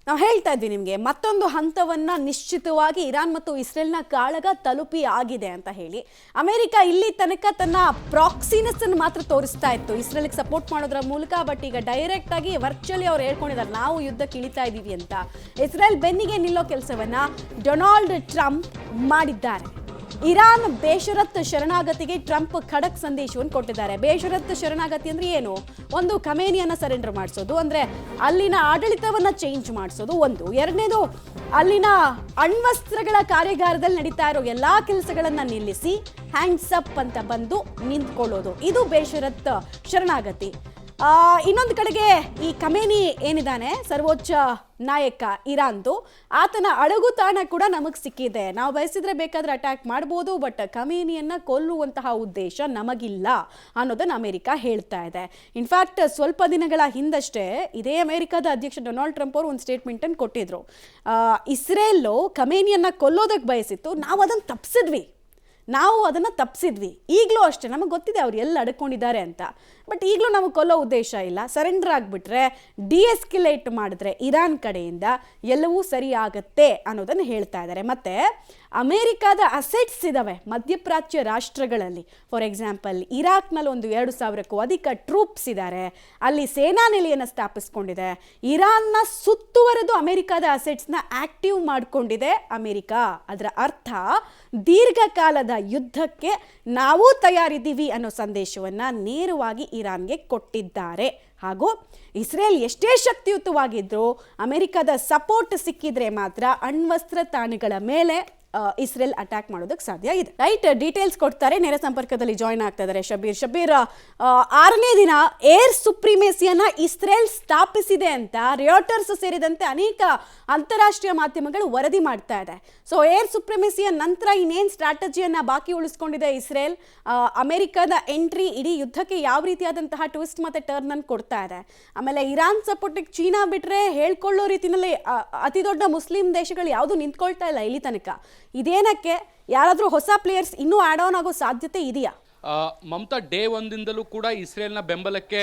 ನಾವು ಹೇಳ್ತಾ ಇದ್ವಿ ನಿಮಗೆ ಮತ್ತೊಂದು ಹಂತವನ್ನ ನಿಶ್ಚಿತವಾಗಿ ಇರಾನ್ ಮತ್ತು ಇಸ್ರೇಲ್ನ ಕಾಳಗ ತಲುಪಿ ಆಗಿದೆ ಅಂತ ಹೇಳಿ. ಅಮೆರಿಕ ಇಲ್ಲಿ ತನಕ ತನ್ನ ಪ್ರಾಕ್ಸಿನೆಸ್ ಅನ್ನು ಮಾತ್ರ ತೋರಿಸ್ತಾ ಇತ್ತು ಇಸ್ರೇಲ್ಗೆ ಸಪೋರ್ಟ್ ಮಾಡೋದ್ರ ಮೂಲಕ. ಬಟ್ ಈಗ ಡೈರೆಕ್ಟ್ ಆಗಿ ವರ್ಚುವಲಿ ಅವ್ರು ಹೇಳ್ಕೊಂಡಿದ್ದಾರೆ ನಾವು ಯುದ್ಧಕ್ಕೆ ಇಳಿತಾ ಇದ್ದೀವಿ ಅಂತ. ಇಸ್ರೇಲ್ ಬೆನ್ನಿಗೆ ನಿಲ್ಲೋ ಕೆಲಸವನ್ನ ಡೊನಾಲ್ಡ್ ಟ್ರಂಪ್ ಮಾಡಿದ್ದಾರೆ. ಇರಾನ್ ಬೇಷರತ್ ಶರಣಾಗತಿಗೆ ಟ್ರಂಪ್ ಖಡಕ್ ಸಂದೇಶವನ್ನು ಕೊಟ್ಟಿದ್ದಾರೆ. ಬೇಷರತ್ ಶರಣಾಗತಿ ಅಂದ್ರೆ ಏನು? ಒಂದು ಖಮೇನಿಯನ್ನ ಸರೆಂಡರ್ ಮಾಡಿಸೋದು, ಅಂದ್ರೆ ಅಲ್ಲಿನ ಆಡಳಿತವನ್ನ ಚೇಂಜ್ ಮಾಡಿಸೋದು ಒಂದು. ಎರಡನೇದು ಅಲ್ಲಿನ ಅಣ್ವಸ್ತ್ರಗಳ ಕಾರ್ಯಾಗಾರದಲ್ಲಿ ನಡೀತಾ ಇರೋ ಎಲ್ಲಾ ಕೆಲಸಗಳನ್ನ ನಿಲ್ಲಿಸಿ ಹ್ಯಾಂಡ್ಸ್ ಅಪ್ ಅಂತ ಬಂದು ನಿಂತ್ಕೊಳ್ಳೋದು, ಇದು ಬೇಷರತ್ ಶರಣಾಗತಿ. ಇನ್ನೊಂದು ಕಡೆಗೆ ಈ ಖಮೇನಿ ಏನಿದ್ದಾನೆ ಸರ್ವೋಚ್ಚ ನಾಯಕ ಇರಾನ್ದು, ಆತನ ಅಡಗುತಾಣ ಕೂಡ ನಮಗೆ ಸಿಕ್ಕಿದೆ. ನಾವು ಬಯಸಿದ್ರೆ ಬೇಕಾದ್ರೆ ಅಟ್ಯಾಕ್ ಮಾಡ್ಬೋದು, ಬಟ್ ಖಮೇನಿಯನ್ನ ಕೊಲ್ಲುವಂತಹ ಉದ್ದೇಶ ನಮಗಿಲ್ಲ ಅನ್ನೋದನ್ನು ಅಮೆರಿಕ ಹೇಳ್ತಾ ಇದೆ. ಇನ್ಫ್ಯಾಕ್ಟ್ ಸ್ವಲ್ಪ ದಿನಗಳ ಹಿಂದಷ್ಟೇ ಇದೇ ಅಮೆರಿಕದ ಅಧ್ಯಕ್ಷ ಡೊನಾಲ್ಡ್ ಟ್ರಂಪ್ ಅವರು ಒಂದು ಸ್ಟೇಟ್ಮೆಂಟ್ ಅನ್ನು ಕೊಟ್ಟಿದ್ರು. ಇಸ್ರೇಲ್ ಖಮೇನಿಯನ್ನ ಕೊಲ್ಲೋದಕ್ಕೆ ಬಯಸಿತ್ತು, ನಾವು ಅದನ್ನು ತಪ್ಪಿಸಿದ್ವಿ. ಈಗಲೂ ಅಷ್ಟೇ ನಮಗೆ ಗೊತ್ತಿದೆ ಅವ್ರು ಎಲ್ಲಿ ಅಡ್ಕೊಂಡಿದ್ದಾರೆ ಅಂತ. ಬಟ್ ಈಗಲೂ ನಮಗೆ ಕೊಲ್ಲೋ ಉದ್ದೇಶ ಇಲ್ಲ. ಸರೆಂಡರ್ ಆಗಿಬಿಟ್ರೆ, ಡಿಎಸ್ಕಿಲೇಟ್ ಮಾಡಿದ್ರೆ ಇರಾನ್ ಕಡೆಯಿಂದ ಎಲ್ಲವೂ ಸರಿ ಆಗತ್ತೆ ಅನ್ನೋದನ್ನು ಹೇಳ್ತಾ ಇದ್ದಾರೆ. ಮತ್ತು ಅಮೇರಿಕಾದ ಅಸೆಟ್ಸ್ ಇದ್ದಾವೆ ಮಧ್ಯಪ್ರಾಚ್ಯ ರಾಷ್ಟ್ರಗಳಲ್ಲಿ. ಫಾರ್ ಎಕ್ಸಾಂಪಲ್ ಇರಾಕ್ನಲ್ಲಿ ಒಂದು 2,000ಕ್ಕೂ ಅಧಿಕ ಟ್ರೂಪ್ಸ್ ಇದ್ದಾರೆ. ಅಲ್ಲಿ ಸೇನಾ ನೆಲೆಯನ್ನು ಸ್ಥಾಪಿಸ್ಕೊಂಡಿದೆ. ಇರಾನ್ನ ಸುತ್ತುವರೆದು ಅಮೆರಿಕಾದ ಅಸೆಟ್ಸ್ನ ಆಕ್ಟಿವ್ ಮಾಡಿಕೊಂಡಿದೆ ಅಮೆರಿಕ. ಅದರ ಅರ್ಥ ದೀರ್ಘಕಾಲದ ಯುದ್ಧಕ್ಕೆ ನಾವು ತಯಾರಿದ್ದೀವಿ ಅನ್ನೋ ಸಂದೇಶವನ್ನು ನೇರವಾಗಿ ಇರಾನ್ಗೆ ಕೊಟ್ಟಿದ್ದಾರೆ. ಹಾಗೂ ಇಸ್ರೇಲ್ ಎಷ್ಟೇ ಶಕ್ತಿಯುತವಾಗಿದ್ರೂ ಅಮೆರಿಕದ ಸಪೋರ್ಟ್ ಸಿಕ್ಕಿದ್ರೆ ಮಾತ್ರ ಅಣ್ವಸ್ತ್ರ ತಾಣಗಳ ಮೇಲೆ ಇಸ್ರೇಲ್ ಅಟ್ಯಾಕ್ ಮಾಡೋದಕ್ಕೆ ಸಾಧ್ಯ ಇದೆ. ರೈಟ್, ಡೀಟೇಲ್ಸ್ ಕೊಡ್ತಾರೆ. ನೇರ ಸಂಪರ್ಕದಲ್ಲಿ ಜಾಯ್ನ್ ಆಗ್ತಾ ಇದ್ದಾರೆ ಶಬೀರ್. 6ನೇ ದಿನ ಏರ್ ಸುಪ್ರೀಮೇಸಿಯನ್ನ ಇಸ್ರೇಲ್ ಸ್ಥಾಪಿಸಿದೆ ಅಂತ ರಿಯಾಟರ್ಸ್ ಸೇರಿದಂತೆ ಅನೇಕ ಅಂತಾರಾಷ್ಟ್ರೀಯ ಮಾಧ್ಯಮಗಳು ವರದಿ ಮಾಡ್ತಾ ಇದೆ. ಸೊ ಏರ್ ಸುಪ್ರೀಮೇಸಿಯ ನಂತರ ಇನ್ನೇನು ಸ್ಟ್ರಾಟಜಿಯನ್ನ ಬಾಕಿ ಉಳಿಸ್ಕೊಂಡಿದೆ ಇಸ್ರೇಲ್? ಅಮೆರಿಕದ ಎಂಟ್ರಿ ಇಡೀ ಯುದ್ಧಕ್ಕೆ ಯಾವ ರೀತಿಯಾದಂತಹ ಟ್ವಿಸ್ಟ್ ಮತ್ತೆ ಟರ್ನ್ ಅನ್ನು ಕೊಡ್ತಾ ಇದೆ? ಆಮೇಲೆ ಇರಾನ್ ಸಪೋರ್ಟಿಗೆ ಚೀನಾ ಬಿಟ್ರೆ ಹೇಳ್ಕೊಳ್ಳೋ ರೀತಿಯಲ್ಲಿ ಅತಿ ದೊಡ್ಡ ಮುಸ್ಲಿಂ ದೇಶಗಳು ಯಾವುದು ನಿಂತ್ಕೊಳ್ತಾ ಇಲ್ಲ ಇಲ್ಲಿ ತನಕ. ಇದೇನಕ್ಕೆ? ಯಾರಾದರೂ ಹೊಸ ಪ್ಲೇಯರ್ಸ್ ಇನ್ನೂ ಆಡ್ ಆನ್ ಆಗೋ ಸಾಧ್ಯತೆ ಇದೆಯಾ? ಮಮತಾ, ಡೇ ಒಂದಿಂದಲೂ ಕೂಡ ಇಸ್ರೇಲ್ನ ಬೆಂಬಲಕ್ಕೆ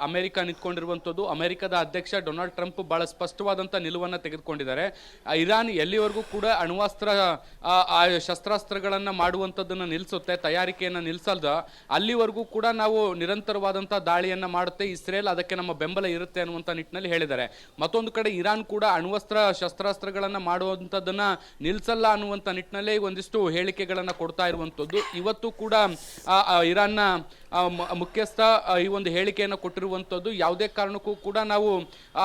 ಅಮೆರಿಕ ನಿಂತ್ಕೊಂಡಿರುವಂಥದ್ದು. ಅಮೆರಿಕದ ಅಧ್ಯಕ್ಷ ಡೊನಾಲ್ಡ್ ಟ್ರಂಪ್ ಬಹಳ ಸ್ಪಷ್ಟವಾದಂಥ ನಿಲುವನ್ನು ತೆಗೆದುಕೊಂಡಿದ್ದಾರೆ. ಇರಾನ್ ಎಲ್ಲಿವರೆಗೂ ಕೂಡ ಅಣ್ವಸ್ತ್ರ ಶಸ್ತ್ರಾಸ್ತ್ರಗಳನ್ನು ಮಾಡುವಂಥದ್ದನ್ನು ನಿಲ್ಲಿಸುತ್ತೆ, ತಯಾರಿಕೆಯನ್ನು ನಿಲ್ಲಿಸಲ್ದ ಅಲ್ಲಿವರೆಗೂ ಕೂಡ ನಾವು ನಿರಂತರವಾದಂಥ ದಾಳಿಯನ್ನು ಮಾಡುತ್ತೆ, ಇಸ್ರೇಲ್ ಅದಕ್ಕೆ ನಮ್ಮ ಬೆಂಬಲ ಇರುತ್ತೆ ಅನ್ನುವಂಥ ನಿಟ್ಟಿನಲ್ಲಿ ಹೇಳಿದ್ದಾರೆ. ಮತ್ತೊಂದು ಕಡೆ ಇರಾನ್ ಕೂಡ ಅಣ್ವಸ್ತ್ರ ಶಸ್ತ್ರಾಸ್ತ್ರಗಳನ್ನು ಮಾಡುವಂಥದ್ದನ್ನು ನಿಲ್ಲಿಸಲ್ಲ ಅನ್ನುವಂಥ ನಿಟ್ಟಿನಲ್ಲಿ ಒಂದಿಷ್ಟು ಹೇಳಿಕೆಗಳನ್ನು ಕೊಡ್ತಾ ಇರುವಂಥದ್ದು. ಇವತ್ತು ಕೂಡ ಇರಾನ್ನ ಮುಖ್ಯಸ್ಥ ಈ ಒಂದು ಹೇಳಿಕೆಯನ್ನು ಕೊಟ್ಟಿರುವಂಥದ್ದು. ಯಾವುದೇ ಕಾರಣಕ್ಕೂ ಕೂಡ ನಾವು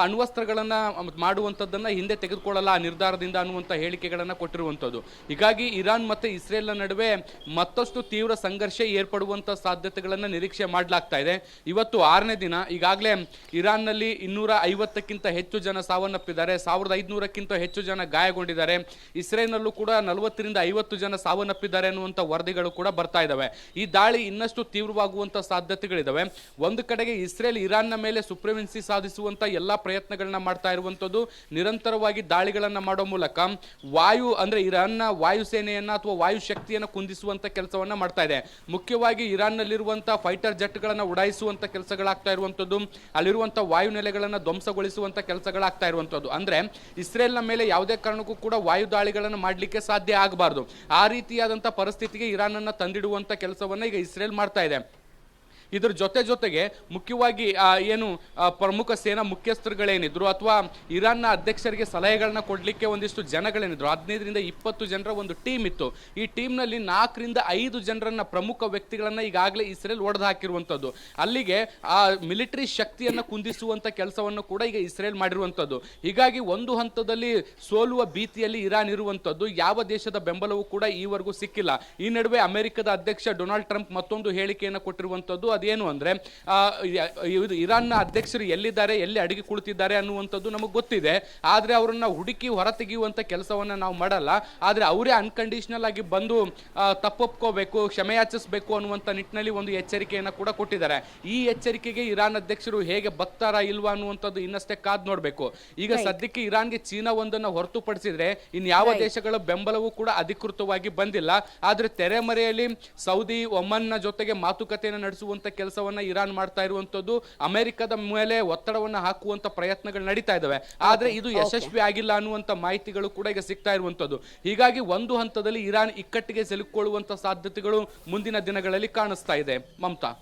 ಅಣ್ವಸ್ತ್ರಗಳನ್ನು ಮಾಡುವಂಥದ್ದನ್ನು ಹಿಂದೆ ತೆಗೆದುಕೊಳ್ಳಲ್ಲ ಆ ನಿರ್ಧಾರದಿಂದ ಅನ್ನುವಂಥ ಹೇಳಿಕೆಗಳನ್ನು ಕೊಟ್ಟಿರುವಂಥದ್ದು. ಹೀಗಾಗಿ ಇರಾನ್ ಮತ್ತು ಇಸ್ರೇಲ್ನ ನಡುವೆ ಮತ್ತಷ್ಟು ತೀವ್ರ ಸಂಘರ್ಷ ಏರ್ಪಡುವಂಥ ಸಾಧ್ಯತೆಗಳನ್ನು ನಿರೀಕ್ಷೆ ಮಾಡಲಾಗ್ತಾ ಇದೆ. ಇವತ್ತು 6ನೇ ದಿನ. ಈಗಾಗಲೇ ಇರಾನ್ನಲ್ಲಿ 250ಕ್ಕಿಂತ ಹೆಚ್ಚು ಜನ ಸಾವನ್ನಪ್ಪಿದ್ದಾರೆ, 1500ಕ್ಕಿಂತ ಹೆಚ್ಚು ಜನ ಗಾಯಗೊಂಡಿದ್ದಾರೆ. ಇಸ್ರೇಲ್ನಲ್ಲೂ ಕೂಡ 40ರಿಂದ 50 ಜನ ಸಾವನ್ನಪ್ಪಿದ್ದಾರೆ ಅನ್ನುವಂಥ ವರದಿಗಳು ಕೂಡ ಬರ್ತಾ ಇದ್ದಾವೆ. ಈ ದಾಳಿ ಇನ್ನಷ್ಟು ತೀವ್ರವಾಗುವಂಥ ಸಾಧ್ಯತೆಗಳಿದಾವೆ. ಒಂದು ಕಡೆಗೆ ಇಸ್ರೇಲ್ ಇರಾನ್ನ ಮೇಲೆ ಸುಪ್ರೀಮೆನ್ಸಿ ಸಾಧಿಸುವಂತ ಎಲ್ಲಾ ಪ್ರಯತ್ನಗಳನ್ನ ಮಾಡ್ತಾ ಇರುವಂತದ್ದು. ನಿರಂತರವಾಗಿ ದಾಳಿಗಳನ್ನ ಮಾಡೋ ಮೂಲಕ ಅಂದ್ರೆ ಇರಾನ್ನ ವಾಯುಸೇನೆಯನ್ನ ಅಥವಾ ವಾಯು ಶಕ್ತಿಯನ್ನು ಕುಂದಿಸುವಂತ ಕೆಲಸವನ್ನ ಮಾಡ್ತಾ ಇದೆ. ಮುಖ್ಯವಾಗಿ ಇರಾನ್ನಲ್ಲಿರುವಂತಹ ಫೈಟರ್ ಜೆಟ್ಗಳನ್ನ ಉಡಾಯಿಸುವಂತ ಕೆಲಸಗಳಾಗ್ತಾ ಇರುವಂತದ್ದು, ಅಲ್ಲಿರುವಂತಹ ವಾಯು ನೆಲೆಗಳನ್ನ ಧ್ವಂಸಗೊಳಿಸುವಂತ ಕೆಲಸಗಳಾಗ್ತಾ ಇರುವಂತದ್ದು. ಅಂದ್ರೆ ಇಸ್ರೇಲ್ನ ಮೇಲೆ ಯಾವುದೇ ಕಾರಣಕ್ಕೂ ಕೂಡ ವಾಯು ದಾಳಿಗಳನ್ನು ಮಾಡಲಿಕ್ಕೆ ಸಾಧ್ಯ ಆಗಬಾರದು. ಆ ರೀತಿಯಾದಂತಹ ಪರಿಸ್ಥಿತಿಗೆ ಇರಾನ್ ಅನ್ನ ತಂದಿಡುವಂತ ಕೆಲಸವನ್ನ ಈಗ ಇಸ್ರೇಲ್ ಮಾಡ್ತಾ ಇದೆ. ಇದರ ಜೊತೆಗೆ ಮುಖ್ಯವಾಗಿ ಏನು ಪ್ರಮುಖ ಸೇನಾ ಮುಖ್ಯಸ್ಥರುಗಳೇನಿದ್ರು ಅಥವಾ ಇರಾನ್ನ ಅಧ್ಯಕ್ಷರಿಗೆ ಸಲಹೆಗಳನ್ನ ಕೊಡಲಿಕ್ಕೆ ಒಂದಿಷ್ಟು ಜನಗಳೇನಿದ್ರು, 15ರಿಂದ 20 ಜನರ ಒಂದು ಟೀಮ್ ಇತ್ತು. ಈ ಟೀಮ್ನಲ್ಲಿ 4ರಿಂದ 5 ಜನರನ್ನ ಪ್ರಮುಖ ವ್ಯಕ್ತಿಗಳನ್ನ ಈಗಾಗಲೇ ಇಸ್ರೇಲ್ ಒಡೆದು ಹಾಕಿರುವಂಥದ್ದು. ಅಲ್ಲಿಗೆ ಆ ಮಿಲಿಟರಿ ಶಕ್ತಿಯನ್ನು ಕುಂದಿಸುವಂಥ ಕೆಲಸವನ್ನು ಕೂಡ ಈಗ ಇಸ್ರೇಲ್ ಮಾಡಿರುವಂಥದ್ದು. ಹೀಗಾಗಿ ಒಂದು ಹಂತದಲ್ಲಿ ಸೋಲುವ ಭೀತಿಯಲ್ಲಿ ಇರಾನ್ ಇರುವಂಥದ್ದು. ಯಾವ ದೇಶದ ಬೆಂಬಲವೂ ಕೂಡ ಈವರೆಗೂ ಸಿಕ್ಕಿಲ್ಲ. ಈ ನಡುವೆ ಅಮೆರಿಕದ ಅಧ್ಯಕ್ಷ ಡೊನಾಲ್ಡ್ ಟ್ರಂಪ್ ಮತ್ತೊಂದು ಹೇಳಿಕೆಯನ್ನು ಕೊಟ್ಟಿರುವಂಥದ್ದು. ಅದೇನು ಅಂದ್ರೆ ಇರಾನ್ನ ಅಧ್ಯಕ್ಷರು ಎಲ್ಲಿದ್ದಾರೆ, ಎಲ್ಲಿ ಅಡಗಿ ಕುಳಿತಿದ್ದಾರೆ ಅನ್ನುವಂಥದ್ದು ನಮಗೆ ಗೊತ್ತಿದೆ. ಆದ್ರೆ ಅವರನ್ನ ಹುಡುಕಿ ಹೊರತೆಗೆಯುವಂತ ಕೆಲಸವನ್ನ ನಾವು ಮಾಡಲ್ಲ. ಆದ್ರೆ ಅವರೇ ಅನ್ಕಂಡೀಷನಲ್ ಆಗಿ ಬಂದು ತಪ್ಪೊಪ್ಕೋಬೇಕು, ಕ್ಷಮೆಯಾಚಿಸಬೇಕು ಅನ್ನುವಂಥ ನಿಟ್ಟಿನಲ್ಲಿ ಒಂದು ಎಚ್ಚರಿಕೆಯನ್ನು ಕೂಡ ಕೊಟ್ಟಿದ್ದಾರೆ. ಈ ಎಚ್ಚರಿಕೆಗೆ ಇರಾನ್ ಅಧ್ಯಕ್ಷರು ಹೇಗೆ ಬಗ್ತಾರಾ ಇಲ್ವಾ ಅನ್ನುವಂಥದ್ದು ಇನ್ನಷ್ಟೇ ಕಾದ್ ನೋಡ್ಬೇಕು. ಈಗ ಸದ್ಯಕ್ಕೆ ಇರಾನ್ಗೆ ಚೀನಾ ಒಂದನ್ನು ಹೊರತುಪಡಿಸಿದ್ರೆ ಇನ್ಯಾವ ದೇಶಗಳ ಬೆಂಬಲವೂ ಕೂಡ ಅಧಿಕೃತವಾಗಿ ಬಂದಿಲ್ಲ. ಆದ್ರೆ ತೆರೆಮರೆಯಲ್ಲಿ ಸೌದಿ, ಒಮನ್ನ ಜೊತೆಗೆ ಮಾತುಕತೆಯನ್ನು ನಡೆಸುವಂತ ಮಾಡುವಂತ ಕೆಲಸವನ್ನ ಇರಾನ್ ಮಾಡ್ತಾ ಇರುವಂತದ್ದು, ಅಮೆರಿಕದ ಮೇಲೆ ಒತ್ತಡವನ್ನ ಹಾಕುವಂತ ಪ್ರಯತ್ನಗಳು ನಡೀತಾ ಇದಾವೆ. ಆದ್ರೆ ಇದು ಯಶಸ್ವಿ ಆಗಿಲ್ಲ ಅನ್ನುವಂತ ಮಾಹಿತಿಗಳು ಕೂಡ ಈಗ ಸಿಗ್ತಾ ಇರುವಂತದ್ದು. ಹೀಗಾಗಿ ಒಂದು ಹಂತದಲ್ಲಿ ಇರಾನ್ ಇಕ್ಕಟ್ಟಿಗೆ ಸಿಲುಕೊಳ್ಳುವಂತ ಸಾಧ್ಯತೆಗಳು ಮುಂದಿನ ದಿನಗಳಲ್ಲಿ ಕಾಣಿಸ್ತಾ ಇದೆ. ಮಮತಾ.